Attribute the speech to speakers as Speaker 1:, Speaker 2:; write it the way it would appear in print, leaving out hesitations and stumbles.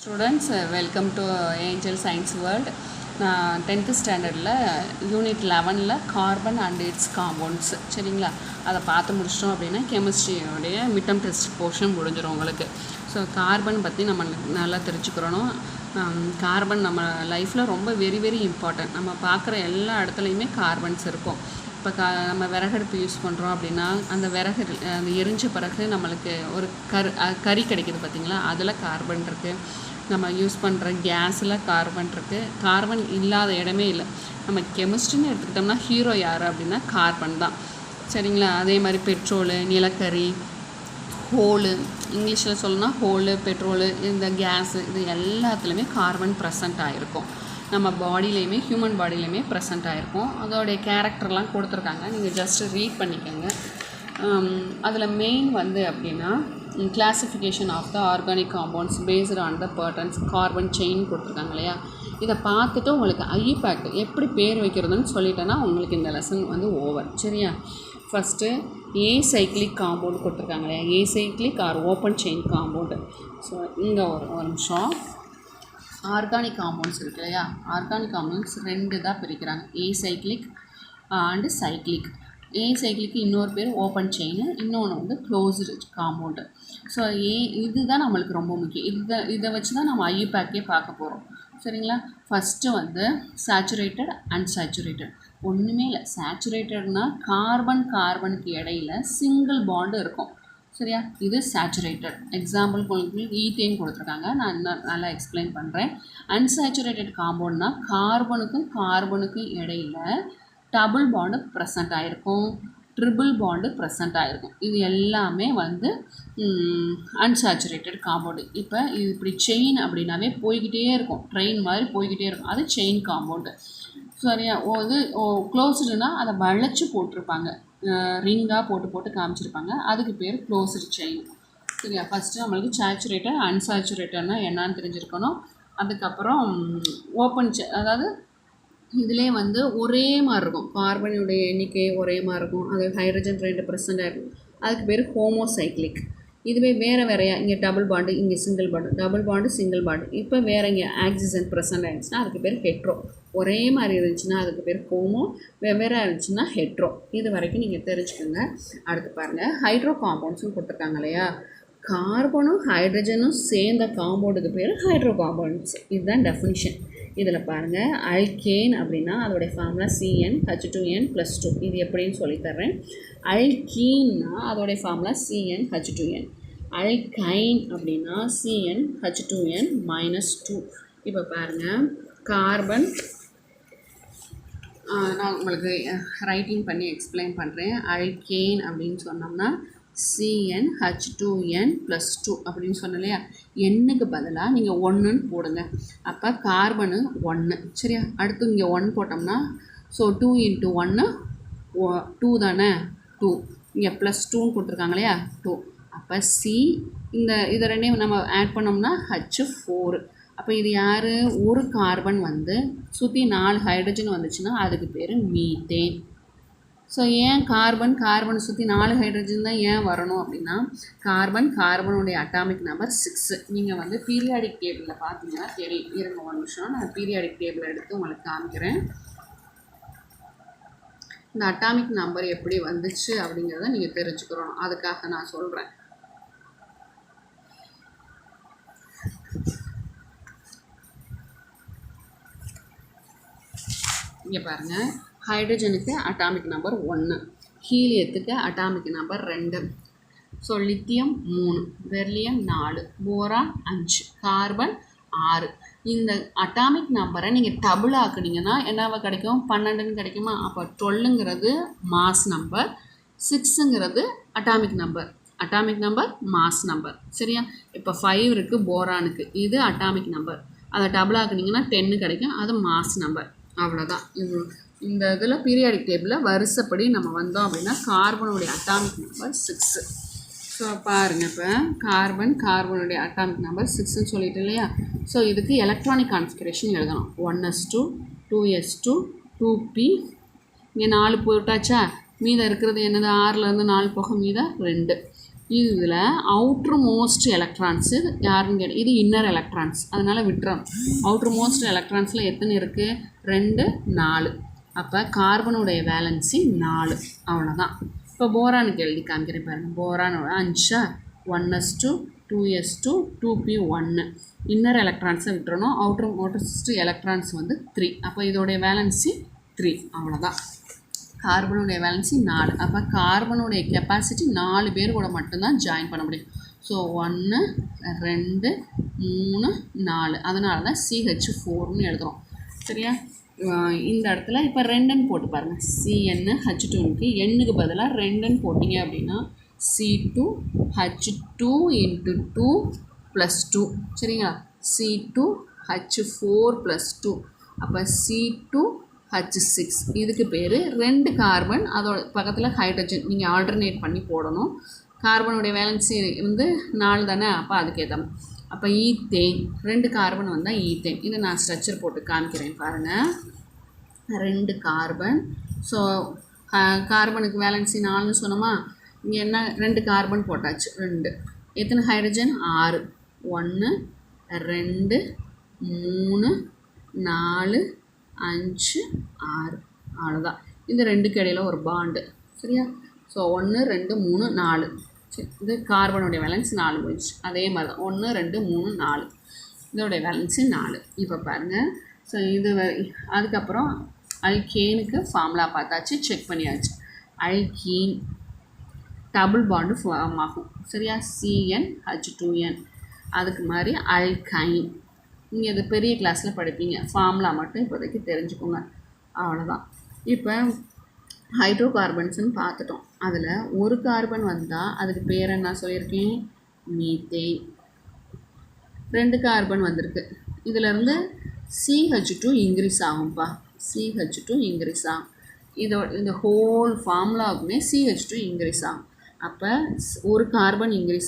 Speaker 1: Students welcome to Angel Science World. நான் 10th ஸ்டாண்டர்டில் unit 11ல் கார்பன் அண்ட் இட்ஸ் காம்பவுண்ட்ஸ் சரிங்களா, அதை பார்த்து முடிச்சிட்டோம் அப்படின்னா கெமிஸ்ட்ரியோடைய மிட்டம் டெஸ்ட் போர்ஷன் முடிஞ்சிடும் உங்களுக்கு. ஸோ கார்பன் பற்றி நம்ம நல்லா தெரிஞ்சுக்கிறணும். கார்பன் நம்ம லைஃப்பில் ரொம்ப வெரி வெரி இம்பார்ட்டன்ட். நம்ம பார்க்குற எல்லா இடத்துலையுமே கார்பன்ஸ் இருக்கும். இப்போ நம்ம விறகடுப்பு யூஸ் பண்ணுறோம் அப்படின்னா அந்த விறகு அந்த எரிஞ்ச பிறகு நம்மளுக்கு ஒரு கறி கிடைக்கிது பார்த்திங்களா, அதில் கார்பன் இருக்குது. நம்ம யூஸ் பண்ணுற கேஸில் கார்பன் இருக்குது. கார்பன் இல்லாத இடமே இல்லை. நம்ம கெமிஸ்ட்ரின்னு எடுத்துக்கிட்டோம்னா ஹீரோ யார் அப்படின்னா கார்பன் தான் சரிங்களா. அதே மாதிரி பெட்ரோலு, நிலக்கரி, ஹோலு, இங்கிலீஷில் சொல்லணும்னா ஹோலு, பெட்ரோலு, இந்த கேஸு, இது எல்லாத்துலேயுமே கார்பன் ப்ரெசண்ட் ஆகிருக்கும். நம்ம பாடியிலையுமே ஹியூமன் பாடியிலையுமே ப்ரெசண்ட் ஆகிருக்கும். அதோடைய கேரக்டர்லாம் கொடுத்துருக்காங்க, நீங்கள் ஜஸ்ட்டு ரீட் பண்ணிக்கோங்க. அதில் மெயின் அப்படின்னா classification of the organic compounds based on the burdens carbon chain கொடுத்துருக்காங்க இல்லையா. இதை பார்த்துட்டு உங்களுக்கு ஐபேக் எப்படி பேர் வைக்கிறதுன்னு சொல்லிட்டேன்னா உங்களுக்கு இந்த லெசன் ஓவர் சரியா. ஃபஸ்ட்டு ஏசைக்ளிக் காம்பவுண்ட் கொடுத்துருக்காங்க இல்லையா, acyclic or open chain compound. So இங்கே ஒரு நிமிஷம், ஆர்கானிக் காம்பவுண்ட்ஸ் இருக்கு இல்லையா, ஆர்கானிக் காம்பவுண்ட்ஸ் 2 தான் பிரிக்கிறாங்க, ஏசைக்ளிக் அண்டு சைக்ளிக். ஏசைக்ளிக்கு இன்னொரு பேர் ஓப்பன் செயின், இன்னொன்று க்ளோஸ்டு காம்பவுண்டு. ஸோ இதுதான் நம்மளுக்கு ரொம்ப முக்கியம். இதை வச்சு தான் நம்ம ஐயூபேக்கே பார்க்க போகிறோம் சரிங்களா. First saturated unsaturated. ஒன்றுமே இல்லை, சேச்சுரேட்டட்னா கார்பனுக்கு இடையில் சிங்கிள் பாண்டு இருக்கும் சரியா, இது சேச்சுரேட்டட். எக்ஸாம்பிள் உங்களுக்கு ஈத்தேன் கொடுத்துருக்காங்க, நான் இன்னும் நல்லா எக்ஸ்பிளைன் பண்ணுறேன். அன்சேச்சுரேட்டட் காம்பவுண்ட்னா கார்பனுக்கும் இடையில் டபுள் பாண்டு ப்ரெசண்ட் ஆகிருக்கும், ட்ரிபிள் பாண்டு ப்ரெசண்ட் ஆகிருக்கும். இது எல்லாமே அன்சேச்சுரேட்டட் காம்பவுண்டு. இப்போ இது இப்படி செயின் அப்படின்னாவே போய்கிட்டே இருக்கும், ட்ரெயின் மாதிரி போய்கிட்டே இருக்கும், அது செயின் காம்பவுண்டு சரியா. க்ளோஸ்டுனா அதை வளைச்சி போட்டிருப்பாங்க, ரிங்காக போட்டு காமிச்சிருப்பாங்க, அதுக்கு பேர் க்ளோஸ்டு செயின் சரியா. ஃபஸ்ட்டு நம்மளுக்கு சேச்சுரேட்டட் அன்சேச்சுரேட்டட்னா என்னன்னு தெரிஞ்சிருக்கணும். அதுக்கப்புறம் ஓப்பன் அதாவது இதிலே ஒரே மாதிரி இருக்கும், கார்பனுடைய எண்ணிக்கை ஒரே மாதிரி இருக்கும், அது ஹைட்ரஜன் 2% ஆகிருக்கும், அதுக்கு பேர் ஹோமோசைக்ளிக். இதுவே வேறையா இங்கே டபுள் பாண்டு, இங்கே single bond, double bond single bond, இப்போ வேறு இங்கே ஆக்சிஜன் ப்ரெசண்ட் ஆகிடுச்சுன்னா அதுக்கு பேர் ஹெட்ரோ. ஒரே மாதிரி இருந்துச்சுன்னா அதுக்கு பேர் ஹோமோ, வெவ்வேறாக இருந்துச்சுன்னா ஹெட்ரோ. இது வரைக்கும் நீங்கள் தெரிஞ்சுக்கோங்க. அடுத்து பாருங்கள், ஹைட்ரோ காம்பவுண்ட்ஸும் கொடுத்துருக்காங்க இல்லையா, கார்பனும் ஹைட்ரஜனும் சேர்ந்த காம்பவுண்டுக்கு பேர் ஹைட்ரோ காம்பவுண்ட்ஸ். இதுதான் டெஃபினிஷன். இதில் பாருங்கள், அல்கேன் அப்படின்னா அதோடைய ஃபார்முலா CnH2n+2. இது எப்படின்னு சொல்லித்தர்றேன். அல்கீன்னா அதோடைய ஃபார்முலா CnH2n. அல்கைன் அப்படின்னா CnH2n-2. இப்போ பாருங்கள், கார்பன் நான் உங்களுக்கு ரைட்டிங் பண்ணி எக்ஸ்பிளைன் பண்ணுறேன். அல்கேன் அப்படின்னு சொன்னோம்னா CnH2n+2 அப்படின்னு சொன்ன இல்லையா, எண்ணுக்கு பதிலாக நீங்கள் 1ன்னு போடுங்க, அப்போ கார்பனு 1 சரியா. அடுத்து இங்கே 1 போட்டோம்னா ஸோ 2 × 1 2 தானே, 2, இங்கே +2ன்னு கொடுத்துருக்காங்க இல்லையா 2, அப்போ இதை ரெண்டையும் நம்ம ஆட் பண்ணோம்னா H4. அப்போ இது யார், ஒரு கார்பன் சுற்றி 4 ஹைட்ரஜன் வந்துச்சுன்னா அதுக்கு பேர் மீத்தேன். ஸோ ஏன் கார்பனை சுற்றி 4 ஹைட்ரஜன் தான் ஏன் வரணும் அப்படின்னா, கார்பனுடைய அட்டாமிக் நம்பர் 6. நீங்கள் பீரியாடிக் டேபிளில் பார்த்தீங்கன்னா தெரியும். இருங்க ஒரு நிமிஷம், நான் பீரியாடிக் டேபிள் எடுத்து உங்களுக்கு காமிக்கிறேன். இந்த அட்டாமிக் நம்பர் எப்படி வந்துச்சு அப்படிங்கிறத நீங்கள் தெரிஞ்சுக்கிறோம், அதுக்காக நான் சொல்கிறேன். இங்கே பாருங்கள், ஹைட்ரஜனுக்கு அட்டாமிக் நம்பர் 1, ஹீலியத்துக்கு atomic number 2, so lithium 3, beryllium 4, boron 5, carbon 6. இந்த அட்டாமிக் நம்பரை நீங்கள் டபுள் ஆக்குனீங்கன்னா என்னவா கிடைக்கும், 12ன்னு கிடைக்குமா. அப்போ 12ங்கிறது மாஸ் நம்பர், 6ங்கிறது அட்டாமிக் நம்பர் மாஸ் நம்பர் சரியா. இப்போ 5 இருக்குது போரானுக்கு, இது அட்டாமிக் நம்பர், அதை டபுள் ஆக்குனீங்கன்னா 10 கிடைக்கும், அது மாஸ் நம்பர். அவ்வளோதான். இந்த இதில் பீரியாடிக் டேபிளில் வரிசைப்படி நம்ம வந்தோம் அப்படின்னா கார்பனுடைய அட்டாமிக் நம்பர் 6. ஸோ பாருங்கள், இப்போ கார்பனுடைய அட்டாமிக் நம்பர் 6ன்னு சொல்லிட்டு இல்லையா. ஸோ இதுக்கு எலக்ட்ரானிக் கான்ஃபிகரேஷன் எழுதணும். 1s2 2s2 2p, இங்கே 4 போட்டாச்சா, மீதம் இருக்கிறது என்னது, 6லேருந்து 4 போக மீதம் 2. இதில் அவுட்ரு மோஸ்ட் எலக்ட்ரான்ஸு யாருன்னு கேட்டு இது இன்னர் எலக்ட்ரான்ஸ், அதனால் விட்டுறோம். அவுட்ரு மோஸ்ட் எலக்ட்ரான்ஸில் எத்தனை இருக்குது? 2 4. அப்போ கார்பனுடைய வேலன்சி 4. அவ்வளோதான். இப்போ போரானுக்கு எழுதி காமிக்கிறேன் பாருங்கள். போரானோட 5 1s2 2s2 2p1. இன்னர் எலக்ட்ரான்ஸை விட்டுறணும். அவுட்ரு மோஸ்ட் எலக்ட்ரான்ஸ் வந்து 3. அப்போ இதோடைய வேலன்சி 3. அவ்வளோதான். கார்பனுடைய வேலன்சி 4. அப்போ கார்பனுடைய கெப்பாசிட்டி 4 பேர் கூட மட்டும்தான் ஜாயின் பண்ண முடியும். ஸோ 1 2 3 4. அதனால தான் CH4ன்னு எழுதுகிறோம். சரியா? இந்த இடத்துல இப்போ 2ன்னு போட்டு பாருங்கள். CnH2க்கு எண்ணுக்கு பதிலாக 2ன்னு போட்டிங்க அப்படின்னா C2H2 × 2 + 2. சரிங்களா? C2H4 + 2. அப்போ C2H6. இதுக்கு பேர் 2 கார்பன், அதோட பக்கத்தில் ஹைட்ரஜன். நீங்கள் ஆல்டர்னேட் பண்ணி போடணும். கார்பனுடைய வேலன்சி வந்து 4 தானே, அப்போ அதுக்கேற்ற. அப்போ ஈத்தேன், 2 கார்பன் வந்தால் ஈத்தேன். இதை நான் ஸ்ட்ரக்சர் போட்டு காமிக்கிறேன் பாருங்கள். 2 கார்பன். ஸோ கார்பனுக்கு வேலன்சி 4ன்னு சொன்னோமா, இங்கே என்ன 2 கார்பன் போட்டாச்சு. 2 எத்தனை ஹைட்ரஜன்? 6. 1 2 3 4 5 6. அவ்வளோதான். இந்த 2க்கு இடையில ஒரு பாண்டு. சரியா? ஸோ 1 2 3 4. சரி, இது கார்பனுடைய வேலன்ஸ் 4 போயிடுச்சு. அதே மாதிரி தான் 1 2 3 4. இதோடைய வேலன்ஸு 4. இப்போ பாருங்கள். ஸோ இது அதுக்கப்புறம் அல்கேனுக்கு ஃபார்முலா பார்த்தாச்சு, செக் பண்ணியாச்சு. அல்கீன் டபுள் பாண்டு ஃபார்ம் ஆகும். சரியா? CnH2n. அதுக்கு மாதிரி அல்கைன். நீங்கள் இது பெரிய கிளாஸில் படிப்பீங்க. ஃபார்முலா மட்டும் இப்போதைக்கு தெரிஞ்சுக்கோங்க. அவ்வளோதான். இப்போ ஹைட்ரோ கார்பன்ஸ்னு பார்த்துட்டோம். அதில் ஒரு கார்பன் வந்தால் அதுக்கு பேர் என்ன சொல்லியிருக்கேன்? மீத்தேன். 2 கார்பன் வந்திருக்கு. இதிலேருந்து CH2 இன்க்ரீஸ் ஆகும்ப்பா. CH2 இன்க்ரீஸ் ஆகும். இந்த ஹோல் ஃபார்முலாவுக்குமே CH2 இன்க்ரீஸ் ஆகும். அப்போ ஒரு கார்பன் இன்க்ரீஸ்